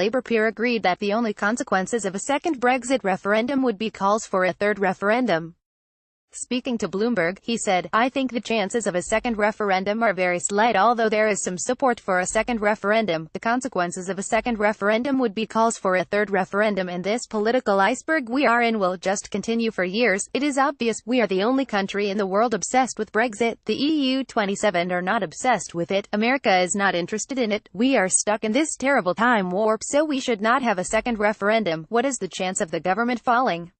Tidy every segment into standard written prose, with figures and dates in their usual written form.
Labour peer agreed that the only consequences of a second Brexit referendum would be calls for a third referendum. Speaking to Bloomberg, he said, "I think the chances of a second referendum are very slight. Although there is some support for a second referendum, the consequences of a second referendum would be calls for a third referendum, and this political iceberg we are in will just continue for years. It is obvious, we are the only country in the world obsessed with Brexit. The EU 27 are not obsessed with it. America is not interested in it. We are stuck in this terrible time warp, so we should not have a second referendum. What is the chance of the government falling?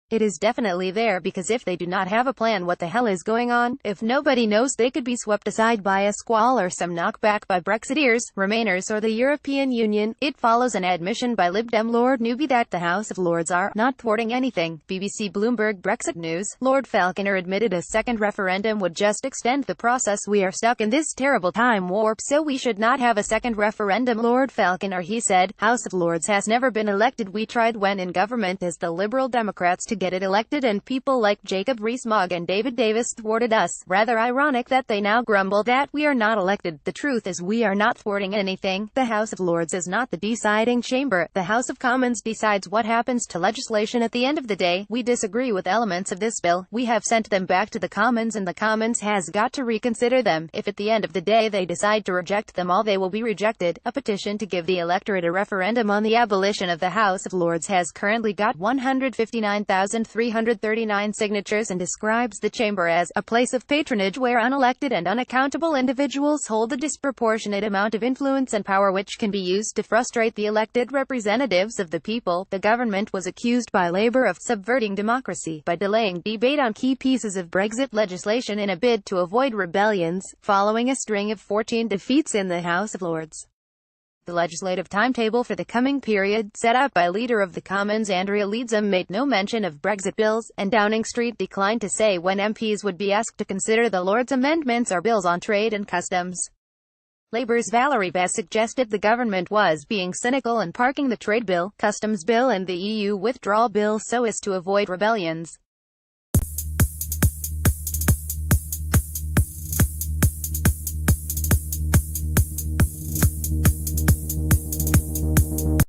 It is definitely there, because if they do not have a plan, what the hell is going on? If nobody knows, they could be swept aside by a squall or some knockback by Brexiteers, Remainers or the European Union." It follows an admission by Lib Dem Lord Newby that the House of Lords are not thwarting anything. BBC Bloomberg Brexit News. Lord Falconer admitted a second referendum would just extend the process. "We are stuck in this terrible time warp, so we should not have a second referendum." Lord Falconer, he said, "House of Lords has never been elected. We tried when in government as the Liberal Democrats to get it elected, and people like Jacob Rees-Mogg and David Davis thwarted us. Rather ironic that they now grumble that we are not elected. The truth is we are not thwarting anything. The House of Lords is not the deciding chamber. The House of Commons decides what happens to legislation at the end of the day. We disagree with elements of this bill. We have sent them back to the Commons, and the Commons has got to reconsider them. If at the end of the day they decide to reject them all, they will be rejected." A petition to give the electorate a referendum on the abolition of the House of Lords has currently got 159,339 signatures and describes the chamber as a place of patronage where unelected and unaccountable individuals hold a disproportionate amount of influence and power which can be used to frustrate the elected representatives of the people. The government was accused by Labour of subverting democracy by delaying debate on key pieces of Brexit legislation in a bid to avoid rebellions, following a string of 14 defeats in the House of Lords. The legislative timetable for the coming period, set out by Leader of the Commons Andrea Leadsom, made no mention of Brexit bills, and Downing Street declined to say when MPs would be asked to consider the Lords' amendments or bills on trade and customs. Labour's Valerie Best suggested the government was being cynical and parking the trade bill, customs bill and the EU withdrawal bill so as to avoid rebellions.